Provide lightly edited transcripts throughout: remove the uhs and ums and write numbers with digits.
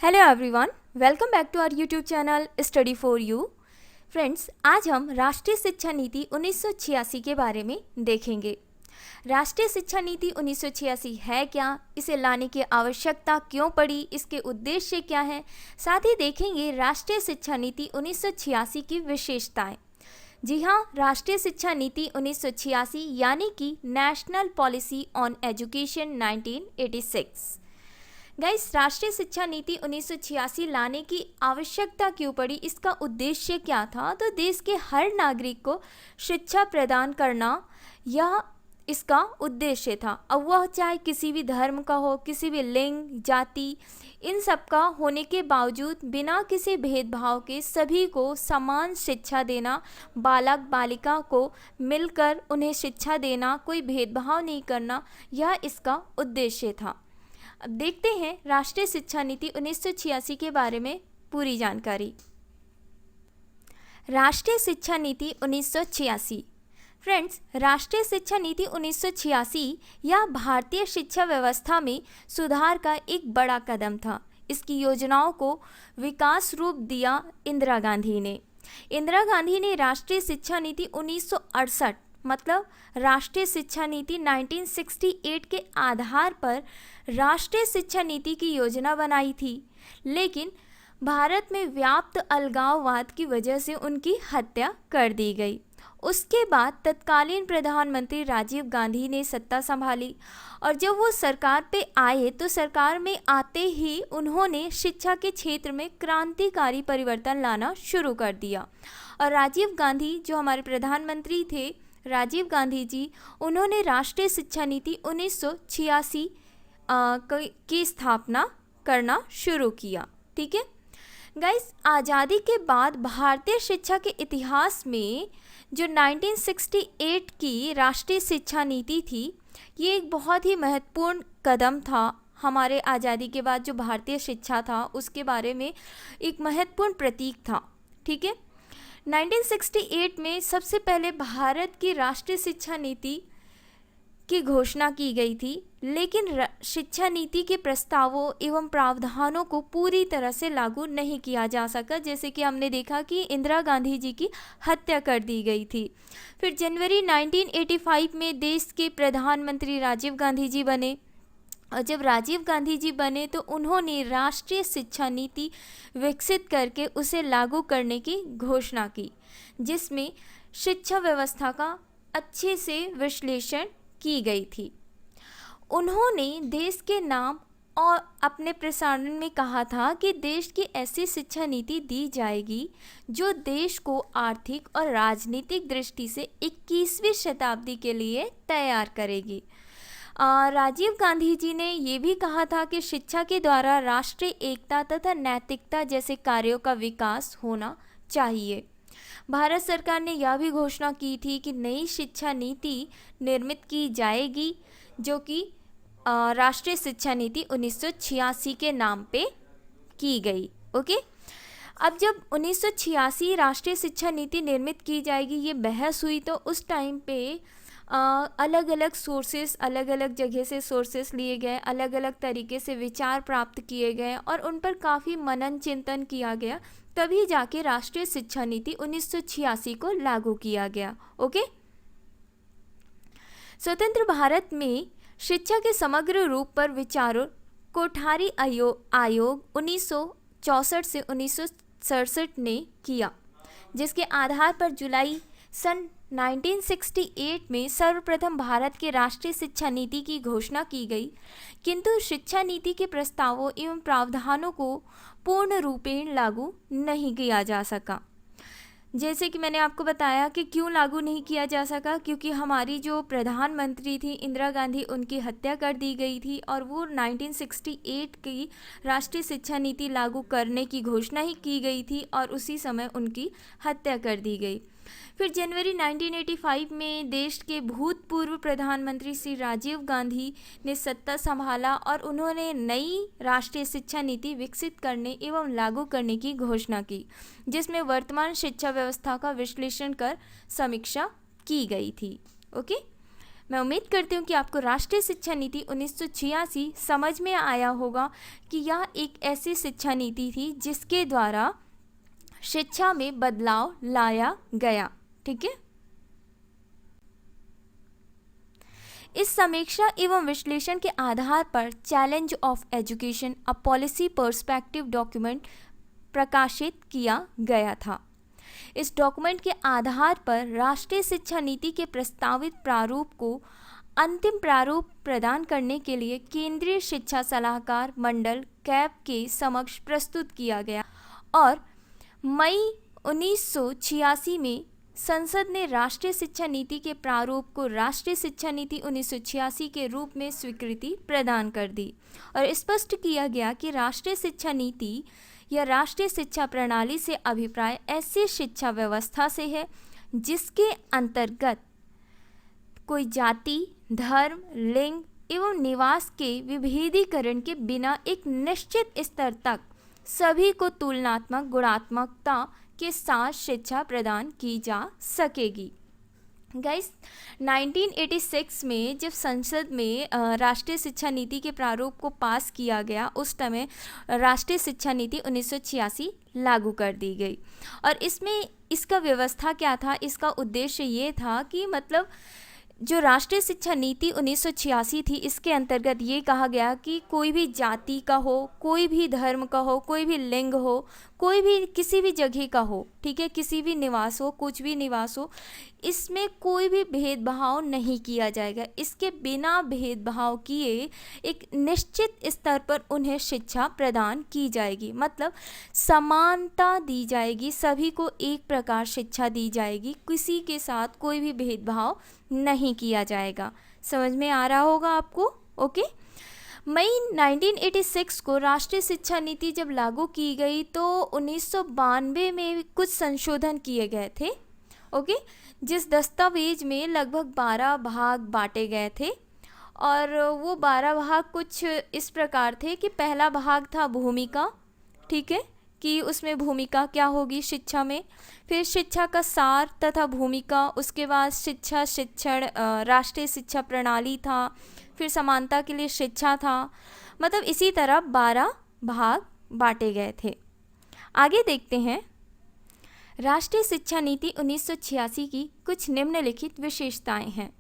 Hello everyone, welcome back to our YouTube channel study for you. Friends, आज हम राष्ट्रीय शिक्षा नीति 1986 के बारे में देखेंगे। राष्ट्रीय शिक्षा नीति 1986 है क्या, इसे लाने की आवश्यकता क्यों पड़ी, इसके उद्देश्य क्या हैं, साथ ही देखेंगे राष्ट्रीय शिक्षा नीति 1986 की विशेषताएं। जी हाँ, राष्ट्रीय शिक्षा नीति 1986 यानी कि national policy on education 1986। Guys, राष्ट्रीय शिक्षा नीति 1986 लाने की आवश्यकता क्यों पड़ी, इसका उद्देश्य क्या था? तो देश के हर नागरिक को शिक्षा प्रदान करना यह इसका उद्देश्य था। अब वह चाहे किसी भी धर्म का हो, किसी भी लिंग, जाति, इन सब का होने के बावजूद बिना किसी भेदभाव के सभी को समान शिक्षा देना, बालक बालिका को मिलकर उन्हें शिक्षा देना, कोई भेदभाव नहीं करना, यह इसका उद्देश्य था। अब देखते हैं राष्ट्रीय शिक्षा नीति 1986 के बारे में पूरी जानकारी। राष्ट्रीय शिक्षा नीति 1986। फ्रेंड्स, राष्ट्रीय शिक्षा नीति 1986 यह भारतीय शिक्षा व्यवस्था में सुधार का एक बड़ा कदम था। इसकी योजनाओं को विकास रूप दिया इंदिरा गांधी ने। इंदिरा गांधी ने राष्ट्रीय शिक्षा नीति 1968 मतलब राष्ट्रीय शिक्षा नीति 1968 के आधार पर राष्ट्रीय शिक्षा नीति की योजना बनाई थी, लेकिन भारत में व्याप्त अलगाववाद की वजह से उनकी हत्या कर दी गई। उसके बाद तत्कालीन प्रधानमंत्री राजीव गांधी ने सत्ता संभाली और जब वो सरकार पे आए तो सरकार में आते ही उन्होंने शिक्षा के क्षेत्र में क्रांतिकारी परिवर्तन लाना शुरू कर दिया। और राजीव गांधी जो हमारे प्रधानमंत्री थे, राजीव गांधी जी, उन्होंने राष्ट्रीय शिक्षा नीति 1986 की स्थापना करना शुरू किया। ठीक है गाइस, आज़ादी के बाद भारतीय शिक्षा के इतिहास में जो 1968 की राष्ट्रीय शिक्षा नीति थी, ये एक बहुत ही महत्वपूर्ण कदम था। हमारे आज़ादी के बाद जो भारतीय शिक्षा था उसके बारे में एक महत्वपूर्ण प्रतीक था। ठीक है, 1968 में सबसे पहले भारत की राष्ट्रीय शिक्षा नीति की घोषणा की गई थी, लेकिन शिक्षा नीति के प्रस्तावों एवं प्रावधानों को पूरी तरह से लागू नहीं किया जा सका, जैसे कि हमने देखा कि इंदिरा गांधी जी की हत्या कर दी गई थी। फिर जनवरी 1985 में देश के प्रधानमंत्री राजीव गांधी जी बने और जब राजीव गांधी जी बने तो उन्होंने राष्ट्रीय शिक्षा नीति विकसित करके उसे लागू करने की घोषणा की, जिसमें शिक्षा व्यवस्था का अच्छे से विश्लेषण की गई थी। उन्होंने देश के नाम और अपने प्रसारण में कहा था कि देश की ऐसी शिक्षा नीति दी जाएगी जो देश को आर्थिक और राजनीतिक दृष्टि से 21वीं शताब्दी के लिए तैयार करेगी। राजीव गांधी जी ने ये भी कहा था कि शिक्षा के द्वारा राष्ट्रीय एकता तथा नैतिकता जैसे कार्यों का विकास होना चाहिए। भारत सरकार ने यह भी घोषणा की थी कि नई शिक्षा नीति निर्मित की जाएगी, जो कि राष्ट्रीय शिक्षा नीति 1986 के नाम पे की गई। ओके, अब जब 1986 राष्ट्रीय शिक्षा नीति निर्मित की जाएगी, ये बहस हुई तो उस टाइम पे अलग अलग सोर्सेस, अलग अलग जगह से सोर्सेस लिए गए, अलग अलग तरीके से विचार प्राप्त किए गए और उन पर काफ़ी मनन चिंतन किया गया, तभी जाके राष्ट्रीय शिक्षा नीति 1986 को लागू किया गया। ओके, स्वतंत्र भारत में शिक्षा के समग्र रूप पर विचारों कोठारी आयोग 1964 से 1967 ने किया, जिसके आधार पर जुलाई सन 1968 में सर्वप्रथम भारत के राष्ट्रीय शिक्षा नीति की घोषणा की गई, किंतु शिक्षा नीति के प्रस्तावों एवं प्रावधानों को पूर्ण रूपेण लागू नहीं किया जा सका। जैसे कि मैंने आपको बताया कि क्यों लागू नहीं किया जा सका, क्योंकि हमारी जो प्रधानमंत्री थी इंदिरा गांधी, उनकी हत्या कर दी गई थी और वो 1968 की राष्ट्रीय शिक्षा नीति लागू करने की घोषणा ही की गई थी और उसी समय उनकी हत्या कर दी गई। फिर जनवरी 1985 में देश के भूतपूर्व प्रधानमंत्री श्री राजीव गांधी ने सत्ता संभाला और उन्होंने नई राष्ट्रीय शिक्षा नीति विकसित करने एवं लागू करने की घोषणा की, जिसमें वर्तमान शिक्षा व्यवस्था का विश्लेषण कर समीक्षा की गई थी। ओके, मैं उम्मीद करती हूँ कि आपको राष्ट्रीय शिक्षा नीति 1986 समझ में आया होगा कि यह एक ऐसी शिक्षा नीति थी जिसके द्वारा शिक्षा में बदलाव लाया गया। ठीक है। इस समीक्षा एवं विश्लेषण के आधार पर challenge of education a policy perspective document प्रकाशित किया गया था। इस डॉक्यूमेंट के आधार पर राष्ट्रीय शिक्षा नीति के प्रस्तावित प्रारूप को अंतिम प्रारूप प्रदान करने के लिए केंद्रीय शिक्षा सलाहकार मंडल कैब के समक्ष प्रस्तुत किया गया और मई 1986 में संसद ने राष्ट्रीय शिक्षा नीति के प्रारूप को राष्ट्रीय शिक्षा नीति 1986 के रूप में स्वीकृति प्रदान कर दी और स्पष्ट किया गया कि राष्ट्रीय शिक्षा नीति या राष्ट्रीय शिक्षा प्रणाली से अभिप्राय ऐसी शिक्षा व्यवस्था से है जिसके अंतर्गत कोई जाति, धर्म, लिंग एवं निवास के विभेदीकरण के बिना एक निश्चित स्तर तक सभी को तुलनात्मक गुणात्मकता के साथ शिक्षा प्रदान की जा सकेगी। गाइस, 1986 में जब संसद में राष्ट्रीय शिक्षा नीति के प्रारूप को पास किया गया, उस समय राष्ट्रीय शिक्षा नीति 1986 लागू कर दी गई और इसमें इसका व्यवस्था क्या था, इसका उद्देश्य ये था कि मतलब जो राष्ट्रीय शिक्षा नीति 1986 थी, इसके अंतर्गत ये कहा गया कि कोई भी जाति का हो, कोई भी धर्म का हो, कोई भी लिंग हो, कोई भी किसी भी जगह का हो, ठीक है, किसी भी निवास हो, कुछ भी निवास हो, इसमें कोई भी भेदभाव नहीं किया जाएगा। इसके बिना भेदभाव किए एक निश्चित स्तर पर उन्हें शिक्षा प्रदान की जाएगी, मतलब समानता दी जाएगी, सभी को एक प्रकार शिक्षा दी जाएगी, किसी के साथ कोई भी भेदभाव नहीं किया जाएगा। समझ में आ रहा होगा आपको? ओके। मई 1986 को राष्ट्रीय शिक्षा नीति जब लागू की गई तो 1992 में कुछ संशोधन किए गए थे। ओके, जिस दस्तावेज में लगभग 12 भाग बांटे गए थे और वो 12 भाग कुछ इस प्रकार थे कि पहला भाग था भूमिका, ठीक है, कि उसमें भूमिका क्या होगी शिक्षा में, फिर शिक्षा का सार तथा भूमिका, उसके बाद शिक्षा शिक्षण राष्ट्रीय शिक्षा प्रणाली था, फिर समानता के लिए शिक्षा था, मतलब इसी तरह 12 भाग बांटे गए थे। आगे देखते हैं राष्ट्रीय शिक्षा नीति 1986 की कुछ निम्नलिखित विशेषताएं हैं।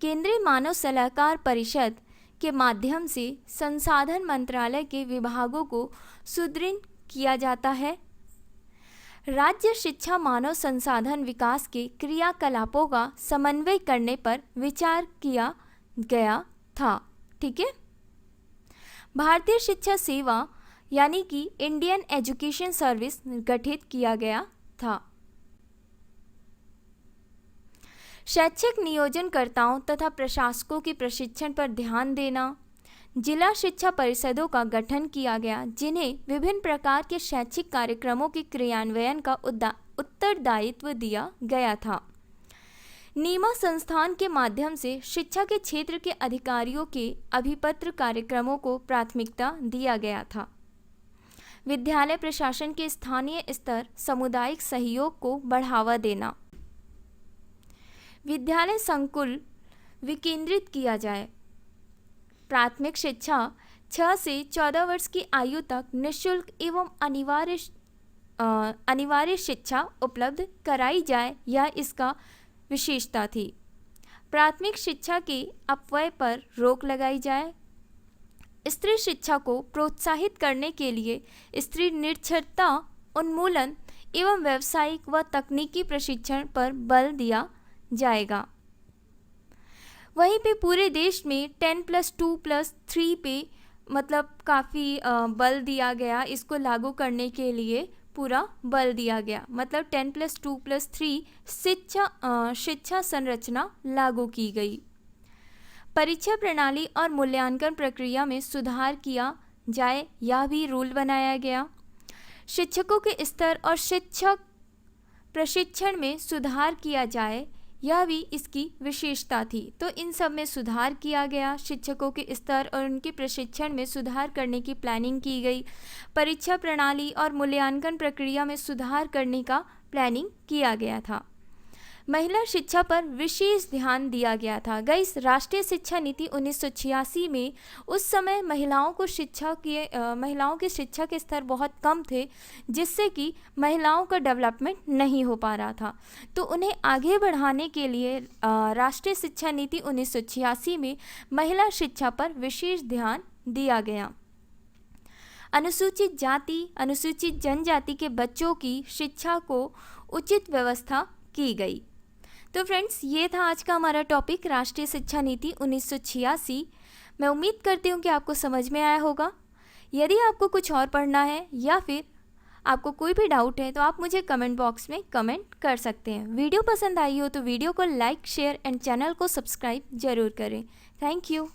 केंद्रीय मानव सलाहकार परिषद के माध्यम से संसाधन मंत्रालय के विभागों को सुदृढ़ किया जाता है। राज्य शिक्षा मानव संसाधन विकास के क्रियाकलापों का समन्वय करने पर विचार किया गया था। ठीक है। भारतीय शिक्षा सेवा यानी कि इंडियन एजुकेशन सर्विस गठित किया गया था। शैक्षिक नियोजनकर्ताओं तथा प्रशासकों के प्रशिक्षण पर ध्यान देना। जिला शिक्षा परिषदों का गठन किया गया जिन्हें विभिन्न प्रकार के शैक्षिक कार्यक्रमों के क्रियान्वयन का उत्तरदायित्व दिया गया था। नीमा संस्थान के माध्यम से शिक्षा के क्षेत्र के अधिकारियों के अभिपत्र कार्यक्रमों को प्राथमिकता दिया गया था। विद्यालय प्रशासन के स्थानीय स्तर सामुदायिक सहयोग को बढ़ावा देना। विद्यालय संकुल विकेंद्रित किया जाए। प्राथमिक शिक्षा 6 से 14 वर्ष की आयु तक निःशुल्क एवं अनिवार्य शिक्षा उपलब्ध कराई जाए, यह इसका विशेषता थी। प्राथमिक शिक्षा के अपव्यय पर रोक लगाई जाए। स्त्री शिक्षा को प्रोत्साहित करने के लिए स्त्री निरक्षरता उन्मूलन एवं व्यावसायिक व तकनीकी प्रशिक्षण पर बल दिया जाएगा। वहीं पे पूरे देश में 10+2+3 पे मतलब काफ़ी बल दिया गया, इसको लागू करने के लिए पूरा बल दिया गया, मतलब 10+2+3 शिक्षा संरचना लागू की गई। परीक्षा प्रणाली और मूल्यांकन प्रक्रिया में सुधार किया जाए, यह भी रूल बनाया गया। शिक्षकों के स्तर और शिक्षक प्रशिक्षण में सुधार किया जाए, यह भी इसकी विशेषता थी। तो इन सब में सुधार किया गया, शिक्षकों के स्तर और उनके प्रशिक्षण में सुधार करने की प्लानिंग की गई। परीक्षा प्रणाली और मूल्यांकन प्रक्रिया में सुधार करने का प्लानिंग किया गया था। महिला शिक्षा पर विशेष ध्यान दिया गया था। गाइस, राष्ट्रीय शिक्षा नीति 1986 में उस समय महिलाओं के शिक्षा के स्तर बहुत कम थे, जिससे कि महिलाओं का डेवलपमेंट नहीं हो पा रहा था। तो उन्हें आगे बढ़ाने के लिए राष्ट्रीय शिक्षा नीति 1986 में महिला शिक्षा पर विशेष ध्यान दिया गया। अनुसूचित जाति, अनुसूचित जनजाति के बच्चों की शिक्षा को उचित व्यवस्था की गई। तो फ्रेंड्स, ये था आज का हमारा टॉपिक, राष्ट्रीय शिक्षा नीति 1986। मैं उम्मीद करती हूँ कि आपको समझ में आया होगा। यदि आपको कुछ और पढ़ना है या फिर आपको कोई भी डाउट है तो आप मुझे कमेंट बॉक्स में कमेंट कर सकते हैं। वीडियो पसंद आई हो तो वीडियो को लाइक, शेयर एंड चैनल को सब्सक्राइब जरूर करें। Thank you.